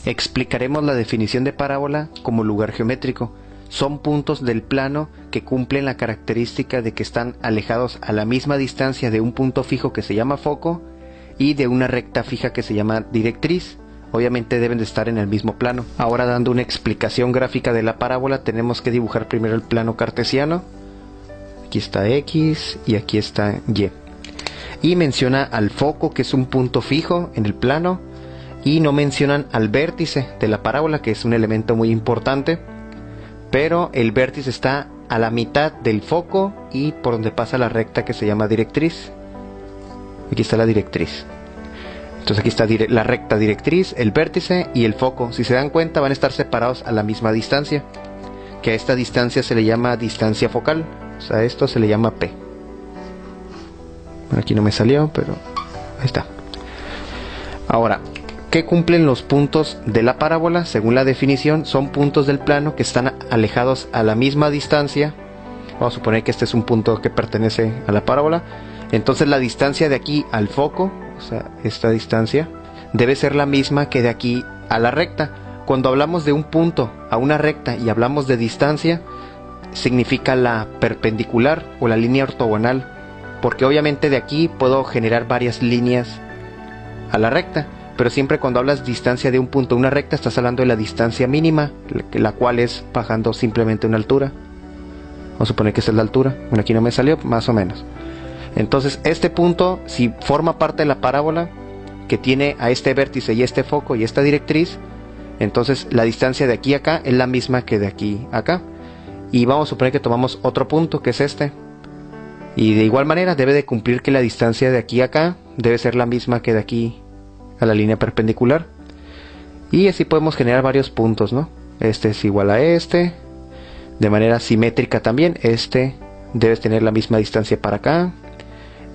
Explicaremos la definición de parábola como lugar geométrico. Son puntos del plano que cumplen la característica de que están alejados a la misma distancia de un punto fijo que se llama foco y de una recta fija que se llama directriz. Obviamente deben de estar en el mismo plano. Ahora, dando una explicación gráfica de la parábola, tenemos que dibujar primero el plano cartesiano. Aquí está X y aquí está Y. Y menciona al foco, que es un punto fijo en el plano, y no mencionan al vértice de la parábola, que es un elemento muy importante, pero el vértice está a la mitad del foco y por donde pasa la recta que se llama directriz. Aquí está la directriz. Entonces aquí está la recta directriz, el vértice y el foco. Si se dan cuenta, van a estar separados a la misma distancia, que a esta distancia se le llama distancia focal. O sea, esto se le llama P. Bueno, aquí no me salió, pero ahí está. Ahora, ¿qué cumplen los puntos de la parábola? Según la definición, son puntos del plano que están alejados a la misma distancia. Vamos a suponer que este es un punto que pertenece a la parábola. Entonces la distancia de aquí al foco, o sea, esta distancia, debe ser la misma que de aquí a la recta. Cuando hablamos de un punto a una recta y hablamos de distancia, significa la perpendicular o la línea ortogonal, porque obviamente de aquí puedo generar varias líneas a la recta, pero siempre cuando hablas distancia de un punto a una recta, estás hablando de la distancia mínima, la cual es bajando simplemente una altura. Vamos a suponer que esa es la altura. Bueno, aquí no me salió, más o menos. Entonces este punto, si forma parte de la parábola, que tiene a este vértice y este foco y esta directriz, entonces la distancia de aquí a acá es la misma que de aquí a acá. Y vamos a suponer que tomamos otro punto, que es este, y de igual manera debe de cumplir que la distancia de aquí a acá debe ser la misma que de aquí a la línea perpendicular. Y así podemos generar varios puntos, ¿no? Este es igual a este, de manera simétrica también. Este debe tener la misma distancia para acá,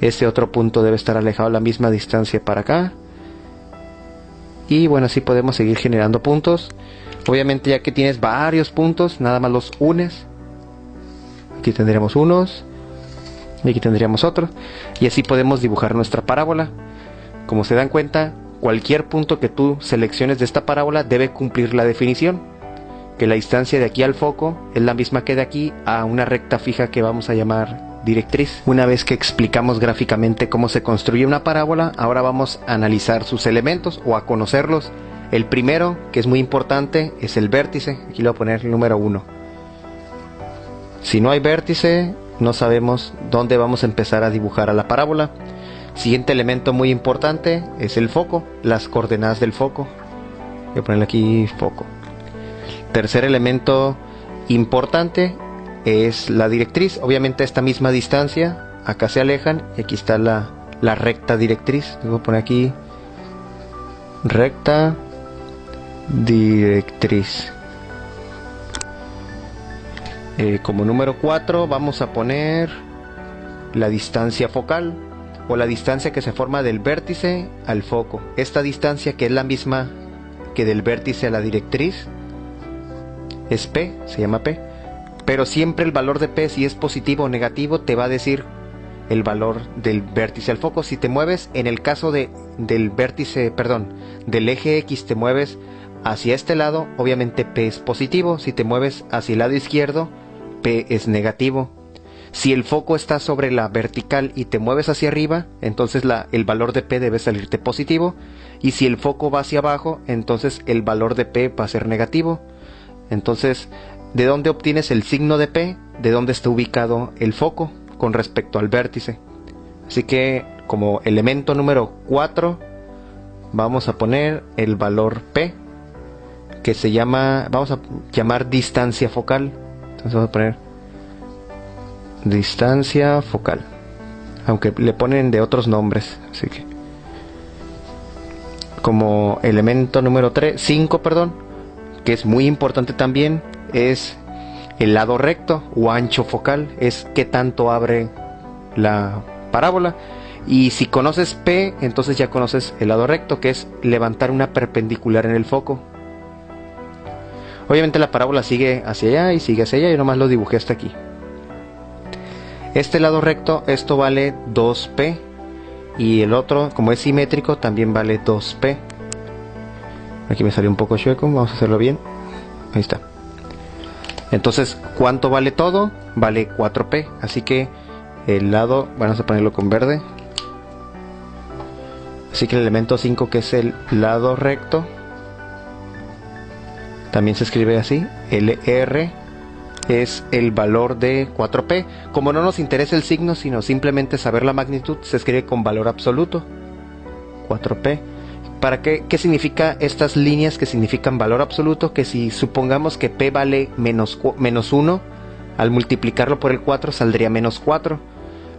este otro punto debe estar alejado a la misma distancia para acá, y bueno, así podemos seguir generando puntos. Obviamente, ya que tienes varios puntos, nada más los unes. Aquí tendríamos unos y aquí tendríamos otros, y así podemos dibujar nuestra parábola. Como se dan cuenta, cualquier punto que tú selecciones de esta parábola debe cumplir la definición, que la distancia de aquí al foco es la misma que de aquí a una recta fija que vamos a llamar directriz. Una vez que explicamos gráficamente cómo se construye una parábola, ahora vamos a analizar sus elementos o a conocerlos. El primero, que es muy importante, es el vértice. Aquí le voy a poner el número 1. Si no hay vértice, no sabemos dónde vamos a empezar a dibujar a la parábola. Siguiente elemento muy importante es el foco, las coordenadas del foco. Voy a ponerle aquí foco. Tercer elemento importante es la directriz. Obviamente a esta misma distancia, acá se alejan, y aquí está la recta directriz. Voy a poner aquí recta directriz. Como número 4 vamos a poner la distancia focal, o la distancia que se forma del vértice al foco. Esta distancia, que es la misma que del vértice a la directriz, es P, se llama P. Pero siempre el valor de P, si es positivo o negativo, te va a decir el valor del vértice al foco. Si te mueves, en el caso del vértice, del eje X, te mueves hacia este lado, obviamente P es positivo. Si te mueves hacia el lado izquierdo, P es negativo. Si el foco está sobre la vertical y te mueves hacia arriba, entonces el valor de P debe salirte positivo. Y si el foco va hacia abajo, entonces el valor de P va a ser negativo. Entonces, ¿de dónde obtienes el signo de P? De dónde está ubicado el foco con respecto al vértice. Así que, como elemento número 4, vamos a poner el valor P, que vamos a llamar distancia focal. Entonces vamos a poner distancia focal, aunque le ponen de otros nombres. Así que, como elemento número 5, que es muy importante también, es el lado recto o ancho focal. Es qué tanto abre la parábola. Y si conoces P, entonces ya conoces el lado recto, que es levantar una perpendicular en el foco. Obviamente la parábola sigue hacia allá y sigue hacia allá. Yo nomás lo dibujé hasta aquí. Este lado recto, esto vale 2P. Y el otro, como es simétrico, también vale 2P. Aquí me salió un poco chueco, vamos a hacerlo bien. Ahí está. Entonces, ¿cuánto vale todo? Vale 4p, así que el lado, vamos a ponerlo con verde. Así que el elemento 5, que es el lado recto, también se escribe así, LR, es el valor de 4p. Como no nos interesa el signo, sino simplemente saber la magnitud, se escribe con valor absoluto, 4p. ¿Para qué significa estas líneas que significan valor absoluto? Que si supongamos que p vale menos 1, al multiplicarlo por el 4 saldría menos 4.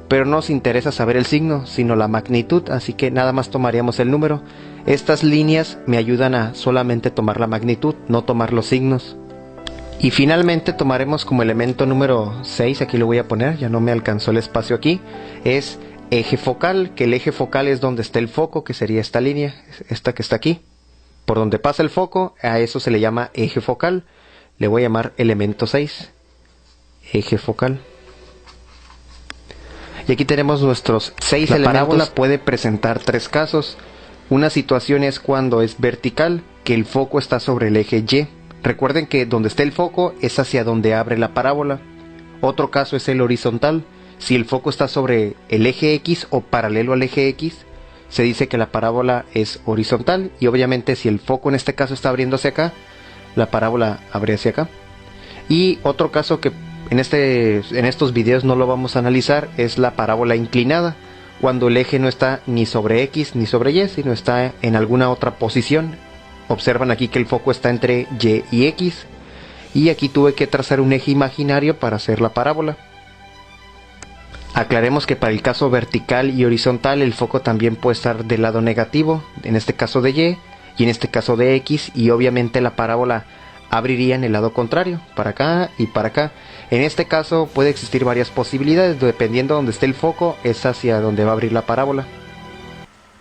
Pero no nos interesa saber el signo, sino la magnitud, así que nada más tomaríamos el número. Estas líneas me ayudan a solamente tomar la magnitud, no tomar los signos. Y finalmente tomaremos como elemento número 6, aquí lo voy a poner, ya no me alcanzó el espacio aquí, es eje focal, que el eje focal es donde está el foco, que sería esta línea, esta que está aquí. Por donde pasa el foco, a eso se le llama eje focal. Le voy a llamar elemento 6, eje focal. Y aquí tenemos nuestros 6 elementos. La parábola puede presentar 3 casos. Una situación es cuando es vertical, que el foco está sobre el eje Y. Recuerden que donde está el foco es hacia donde abre la parábola. Otro caso es el horizontal. Si el foco está sobre el eje X o paralelo al eje X, se dice que la parábola es horizontal. Y obviamente si el foco en este caso está abriendo hacia acá, la parábola abre hacia acá. Y otro caso que en estos videos no lo vamos a analizar es la parábola inclinada, cuando el eje no está ni sobre X ni sobre Y, sino está en alguna otra posición. Observan aquí que el foco está entre Y y X, y aquí tuve que trazar un eje imaginario para hacer la parábola. Aclaremos que para el caso vertical y horizontal el foco también puede estar del lado negativo, en este caso de Y en este caso de X, y obviamente la parábola abriría en el lado contrario, para acá y para acá. En este caso puede existir varias posibilidades, dependiendo de donde esté el foco, es hacia donde va a abrir la parábola.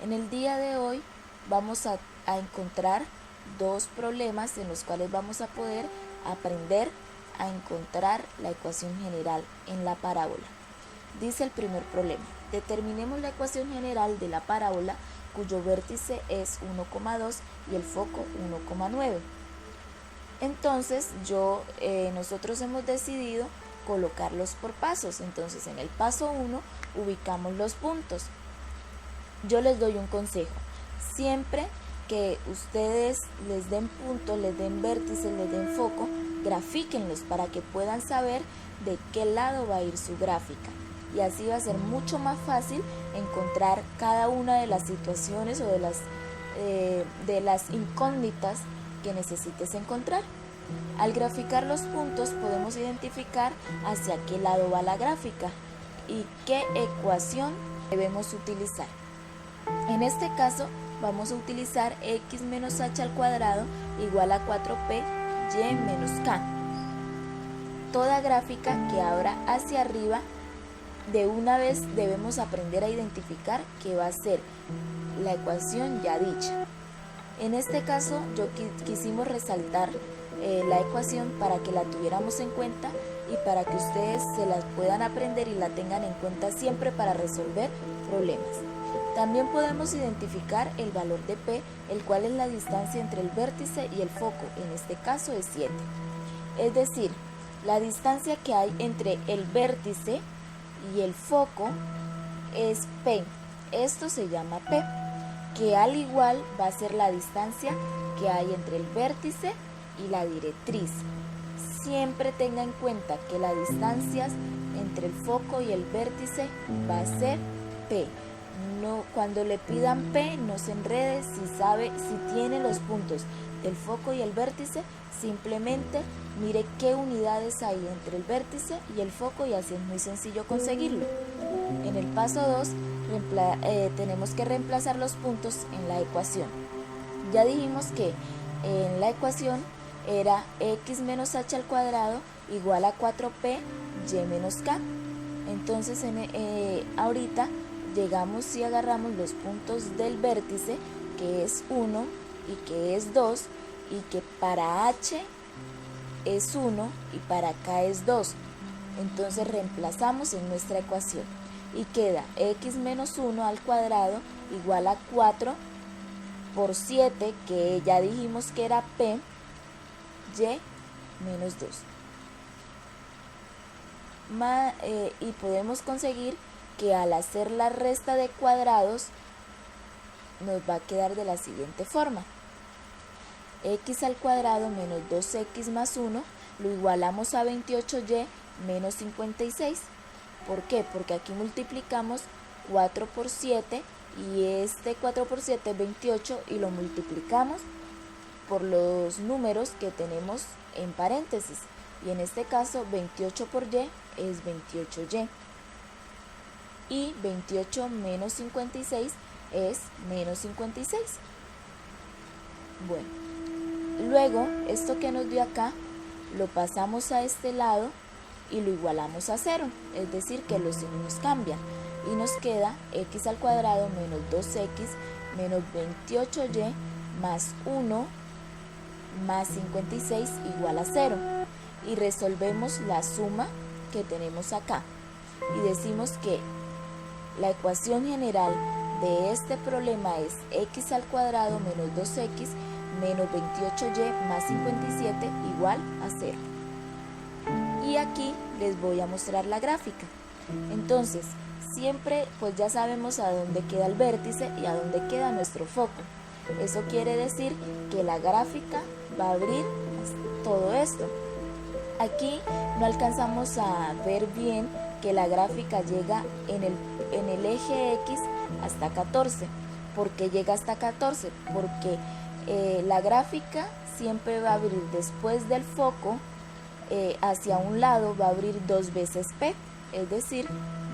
En el día de hoy vamos a encontrar dos problemas en los cuales vamos a poder aprender a encontrar la ecuación general en la parábola. Dice el primer problema: determinemos la ecuación general de la parábola cuyo vértice es 1,2 y el foco 1,9. Entonces nosotros hemos decidido colocarlos por pasos. Entonces en el paso 1 ubicamos los puntos. Yo les doy un consejo: siempre que ustedes les den puntos, les den vértices, les den foco, grafíquenlos para que puedan saber de qué lado va a ir su gráfica, y así va a ser mucho más fácil encontrar cada una de las situaciones o de las incógnitas que necesites encontrar. Al graficar los puntos podemos identificar hacia qué lado va la gráfica y qué ecuación debemos utilizar. En este caso vamos a utilizar x menos h al cuadrado igual a 4p y menos k. Toda gráfica que abra hacia arriba, de una vez debemos aprender a identificar que va a ser la ecuación ya dicha. En este caso quisimos resaltar la ecuación para que la tuviéramos en cuenta y para que ustedes se la puedan aprender y la tengan en cuenta siempre para resolver problemas. También podemos identificar el valor de P, el cual es la distancia entre el vértice y el foco, en este caso es 7. Es decir, la distancia que hay entre el vértice y el foco es P. Esto se llama P, que al igual va a ser la distancia que hay entre el vértice y la directriz. Siempre tenga en cuenta que la distancia entre el foco y el vértice va a ser P. No, cuando le pidan P, no se enrede. Si tiene los puntos del foco y el vértice, simplemente mire qué unidades hay entre el vértice y el foco, y así es muy sencillo conseguirlo. En el paso 2 tenemos que reemplazar los puntos en la ecuación. Ya dijimos que en la ecuación era x menos h al cuadrado igual a 4p y menos k. Entonces ahorita llegamos y agarramos los puntos del vértice, que es 1 y que es 2, y que para h es 1 y para k es 2. Entonces reemplazamos en nuestra ecuación y queda x menos 1 al cuadrado igual a 4 por 7, que ya dijimos que era P, Y menos 2. Y podemos conseguir que al hacer la resta de cuadrados nos va a quedar de la siguiente forma. X al cuadrado menos 2x más 1 lo igualamos a 28y menos 56. ¿Por qué? Porque aquí multiplicamos 4 por 7 y este 4 por 7 es 28 y lo multiplicamos por los números que tenemos en paréntesis. Y en este caso 28 por y es 28y. Y 28 menos 56 es menos 56. Bueno, luego esto que nos dio acá lo pasamos a este lado y lo igualamos a 0, es decir que los signos cambian y nos queda x al cuadrado menos 2x menos 28y más 1 más 56 igual a 0 y resolvemos la suma que tenemos acá y decimos que la ecuación general de este problema es x al cuadrado menos 2x menos 28y más 57 igual a 0. Y aquí les voy a mostrar la gráfica. Entonces, siempre pues ya sabemos a dónde queda el vértice y a dónde queda nuestro foco. Eso quiere decir que la gráfica va a abrir todo esto. Aquí no alcanzamos a ver bien que la gráfica llega en el eje X hasta 14. ¿Por qué llega hasta 14? Porque la gráfica siempre va a abrir después del foco hacia un lado, va a abrir 2 veces P, es decir,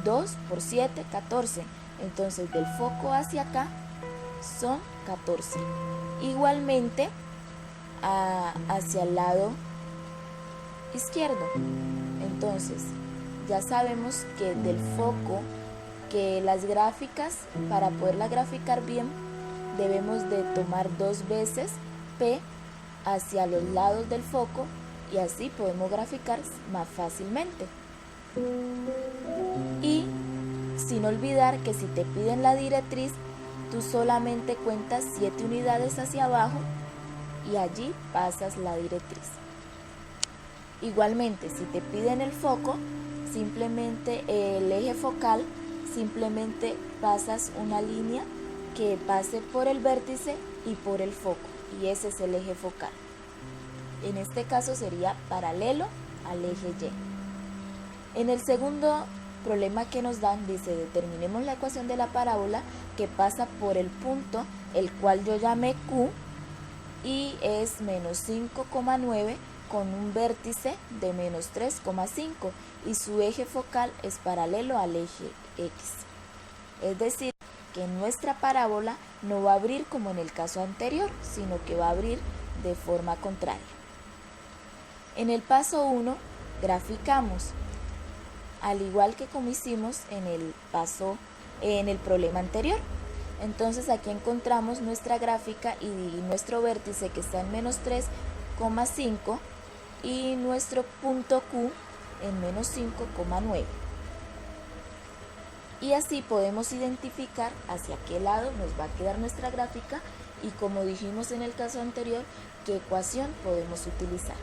2 por 7, 14. Entonces del foco hacia acá son 14. Igualmente hacia el lado izquierdo. Entonces ya sabemos que del foco, que las gráficas, para poderla graficar bien, debemos de tomar 2 veces P hacia los lados del foco y así podemos graficar más fácilmente. Y sin olvidar que si te piden la directriz, tú solamente cuentas 7 unidades hacia abajo y allí pasas la directriz. Igualmente, si te piden el foco, simplemente el eje focal, simplemente pasas una línea que pase por el vértice y por el foco, y ese es el eje focal. En este caso sería paralelo al eje Y. En el segundo problema que nos dan, dice, determinemos la ecuación de la parábola que pasa por el punto, el cual yo llamé Q, y es menos 5,9 con un vértice de menos 3,5 y su eje focal es paralelo al eje X. Es decir, que nuestra parábola no va a abrir como en el caso anterior, sino que va a abrir de forma contraria. En el paso 1 graficamos, al igual que como hicimos en el problema anterior. Entonces aquí encontramos nuestra gráfica y nuestro vértice que está en menos 3,5 y nuestro punto Q en menos 5,9. Y así podemos identificar hacia qué lado nos va a quedar nuestra gráfica y, como dijimos en el caso anterior, qué ecuación podemos utilizar.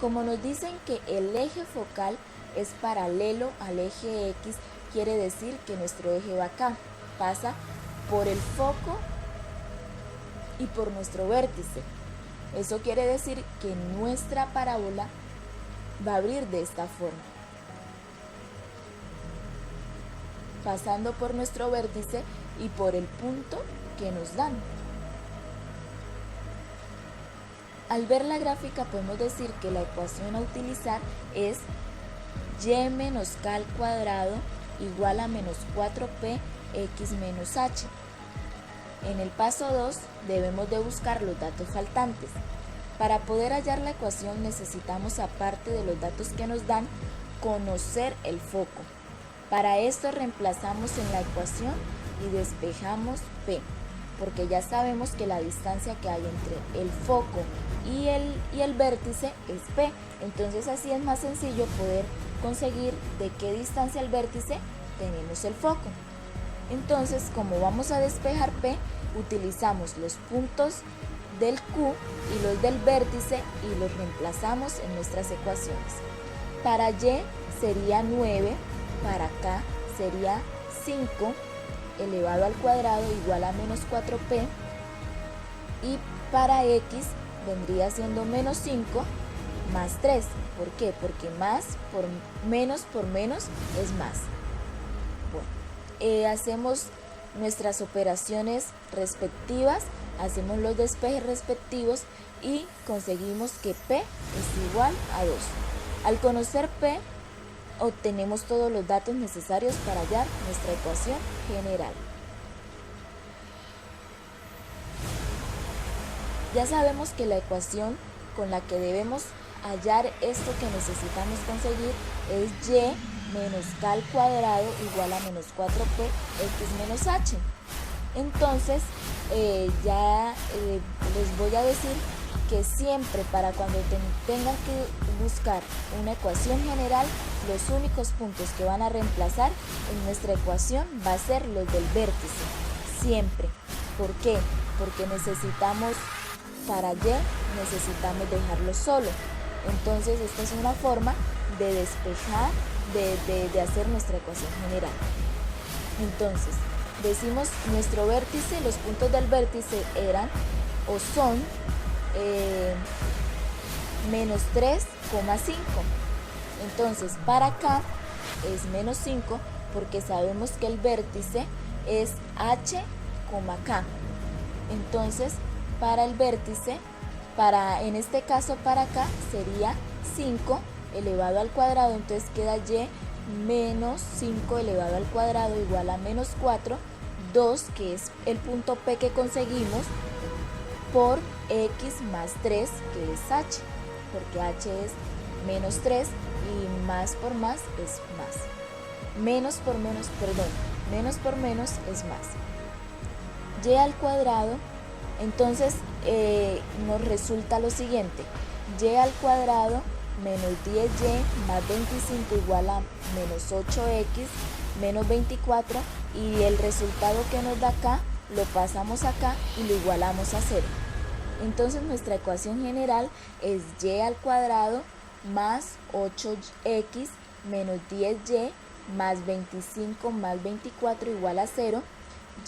Como nos dicen que el eje focal es paralelo al eje X, quiere decir que nuestro eje va acá, pasa por el foco y por nuestro vértice. Eso quiere decir que nuestra parábola va a abrir de esta forma, pasando por nuestro vértice y por el punto que nos dan. Al ver la gráfica podemos decir que la ecuación a utilizar es y menos k al cuadrado igual a menos 4p x menos h. En el paso 2 debemos de buscar los datos faltantes. Para poder hallar la ecuación necesitamos, aparte de los datos que nos dan, conocer el foco. Para esto reemplazamos en la ecuación y despejamos P, porque ya sabemos que la distancia que hay entre el foco y el vértice es P. Entonces así es más sencillo poder conseguir de qué distancia al vértice tenemos el foco. Entonces, como vamos a despejar P, utilizamos los puntos del Q y los del vértice y los reemplazamos en nuestras ecuaciones. Para Y sería 9, para K sería 5 elevado al cuadrado igual a menos 4p, y para X vendría siendo menos 5 más 3. ¿Por qué? Porque menos por menos es más. Bueno, hacemos nuestras operaciones respectivas, hacemos los despejes respectivos y conseguimos que P es igual a 2. Al conocer P, obtenemos todos los datos necesarios para hallar nuestra ecuación general. Ya sabemos que la ecuación con la que debemos hallar esto que necesitamos conseguir es y menos k al cuadrado igual a menos 4p x menos h. Entonces les voy a decir que siempre para cuando tengan que buscar una ecuación general, los únicos puntos que van a reemplazar en nuestra ecuación va a ser los del vértice, siempre. ¿Por qué? Porque para y necesitamos dejarlo solo. Entonces esta es una forma de despejar, de hacer nuestra ecuación general. Entonces decimos nuestro vértice, los puntos del vértice eran o son menos 3,5. Entonces para acá es menos 5 porque sabemos que el vértice es h, k. Entonces para el vértice, en este caso para acá sería 5 elevado al cuadrado, entonces queda y menos 5 elevado al cuadrado igual a menos 4, 2 que es el punto P que conseguimos, por x más 3 que es h, porque h es menos 3 y más por más es más. Menos por menos es más. Y al cuadrado, entonces nos resulta lo siguiente: y al cuadrado menos 10y más 25 igual a menos 8x menos 24, y el resultado que nos da acá lo pasamos acá y lo igualamos a 0. Entonces nuestra ecuación general es y al cuadrado más 8x menos 10y más 25 más 24 igual a 0.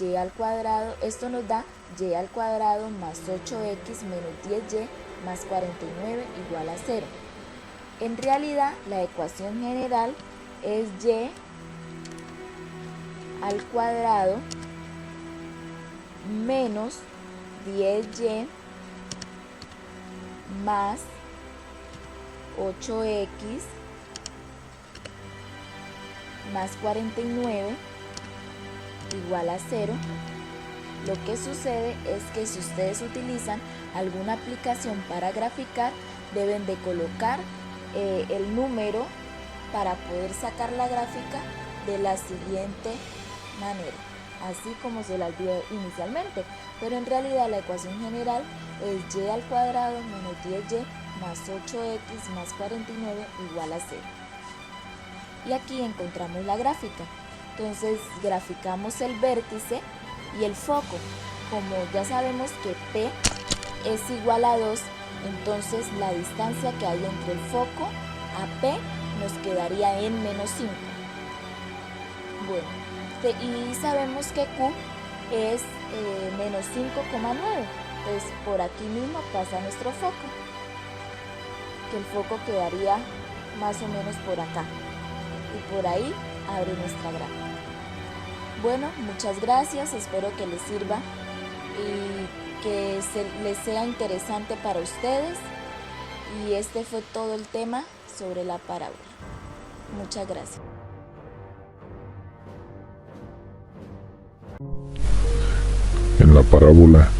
Y al cuadrado, esto nos da y al cuadrado más 8x menos 10y más 49 igual a 0. En realidad la ecuación general es y al cuadrado menos 10y más 8x más 49 igual a 0. Lo que sucede es que si ustedes utilizan alguna aplicación para graficar, deben de colocar el número para poder sacar la gráfica de la siguiente manera, así como se las dio inicialmente, pero en realidad la ecuación general es y al cuadrado menos 10y más 8x más 49 igual a 0. Y aquí encontramos la gráfica. Entonces graficamos el vértice y el foco. Como ya sabemos que P es igual a 2, entonces la distancia que hay entre el foco a P nos quedaría en menos 5. Bueno, y sabemos que Q es menos 5,9. Entonces por aquí mismo pasa nuestro foco, que el foco quedaría más o menos por acá. Y por ahí abre nuestra gráfica. Bueno, muchas gracias, espero que les sirva y que les sea interesante para ustedes. Y este fue todo el tema sobre la parábola. Muchas gracias. En la parábola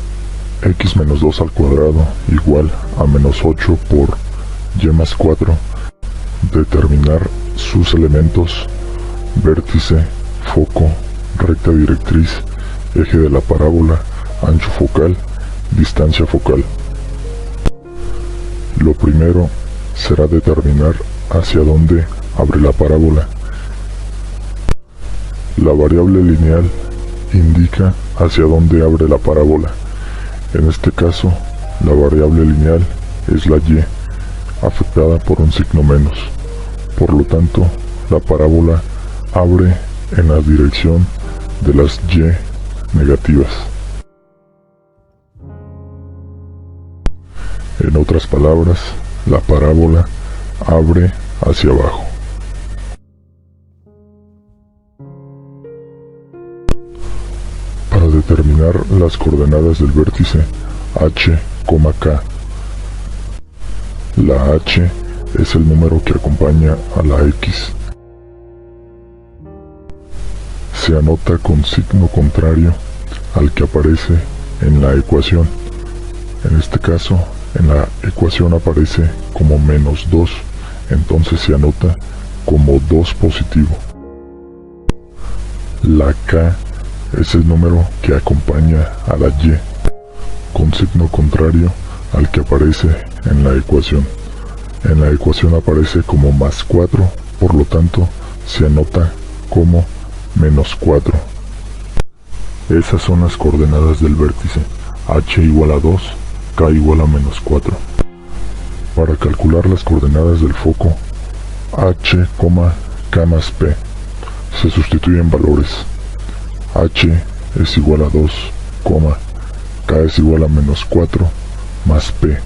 x menos 2 al cuadrado igual a menos 8 por y más 4, determinar sus elementos: vértice, foco, recta directriz, eje de la parábola, ancho focal, distancia focal. Lo primero será determinar hacia dónde abre la parábola. La variable lineal indica hacia dónde abre la parábola. En este caso, la variable lineal es la y, afectada por un signo menos. Por lo tanto, la parábola abre en la dirección de las y negativas. En otras palabras, la parábola abre hacia abajo. Para determinar las coordenadas del vértice h, k, la h es el número que acompaña a la x. Se anota con signo contrario al que aparece en la ecuación. En este caso, en la ecuación aparece como -2, entonces se anota como 2 positivo. La k es el número que acompaña a la y, con signo contrario al que aparece en la ecuación. En la ecuación aparece como +4, por lo tanto se anota como -4. Esas son las coordenadas del vértice, h igual a 2, k igual a -4. Para calcular las coordenadas del foco, h, k más p, se sustituyen valores. H es igual a 2, k es igual a -4 más p.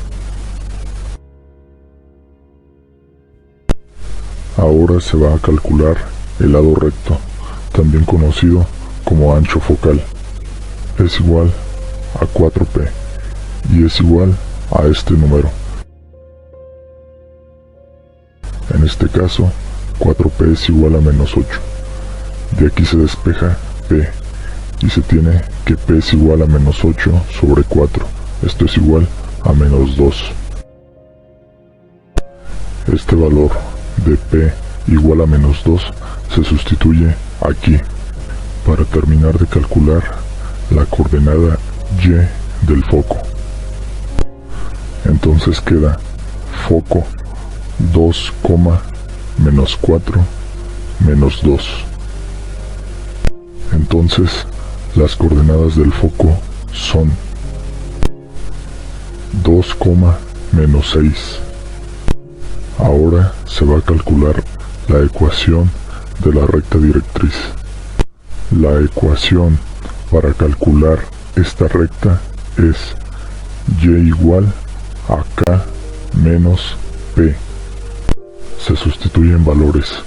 Ahora se va a calcular el lado recto, también conocido como ancho focal. Es igual a 4p y es igual a este número. En este caso, 4p es igual a -8. De aquí se despeja p y se tiene que p es igual a -8 sobre 4. Esto es igual a -2. Este valor de p igual a -2 se sustituye aquí para terminar de calcular la coordenada y del foco. Entonces queda foco 2, -4 menos 2. Entonces las coordenadas del foco son 2, -6. Ahora se va a calcular la ecuación de la recta directriz. La ecuación para calcular esta recta es y igual a k menos p. Se sustituyen valores.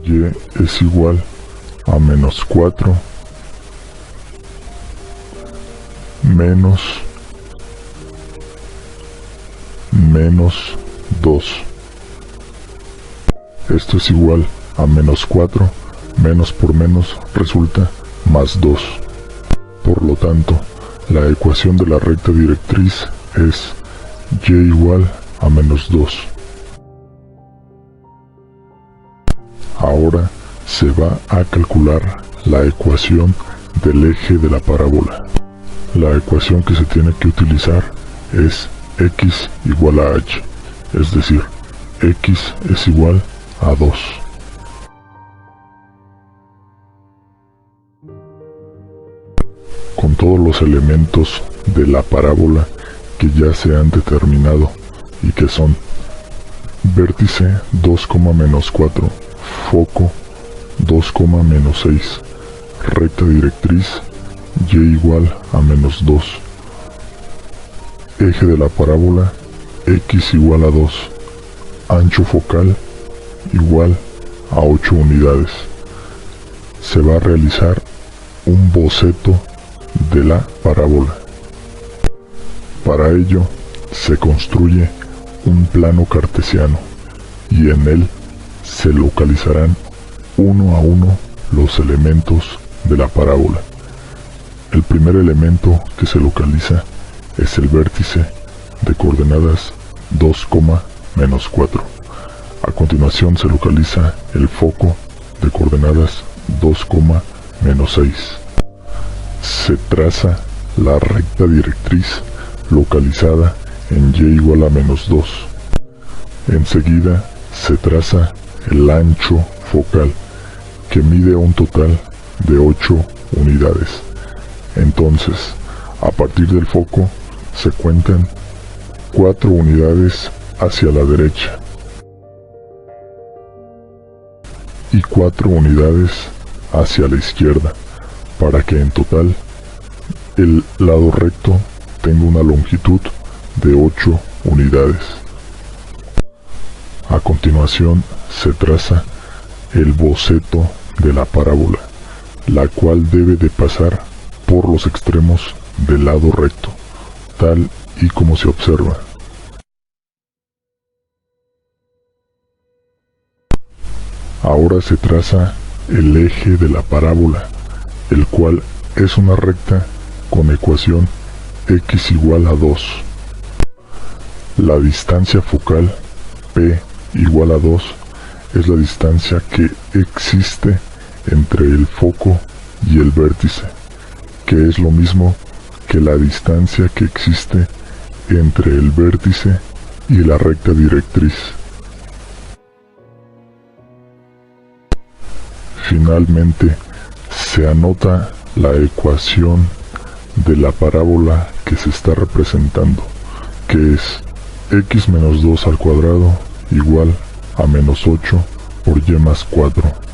Y es igual a -4 menos 2. Esto es igual a -4, menos por menos resulta +2. Por lo tanto, la ecuación de la recta directriz es y igual a -2. Ahora se va a calcular la ecuación del eje de la parábola. La ecuación que se tiene que utilizar es x igual a h, es decir, x es igual a 2. Con todos los elementos de la parábola que ya se han determinado y que son vértice 2, -4, foco 2, -6, recta directriz y igual a -2, eje de la parábola x igual a 2, ancho focal igual a 8 unidades. Se va a realizar un boceto de la parábola. Para ello se construye un plano cartesiano y en él se localizarán uno a uno los elementos de la parábola. El primer elemento que se localiza es el vértice de coordenadas 2, -4. A continuación se localiza el foco de coordenadas 2, -6. Se traza la recta directriz localizada en y igual a -2. Enseguida se traza el ancho focal, que mide un total de 8 unidades. Entonces, a partir del foco se cuentan 4 unidades hacia la derecha y 4 unidades hacia la izquierda, para que en total el lado recto tenga una longitud de 8 unidades. A continuación se traza el boceto de la parábola, la cual debe de pasar por los extremos del lado recto, tal y como se observa. Ahora se traza el eje de la parábola, el cual es una recta con ecuación x igual a 2. La distancia focal P igual a 2 es la distancia que existe entre el foco y el vértice, que es lo mismo que la distancia que existe entre el vértice y la recta directriz. Finalmente, se anota la ecuación de la parábola que se está representando, que es x menos 2 al cuadrado igual a menos 8 por y más 4.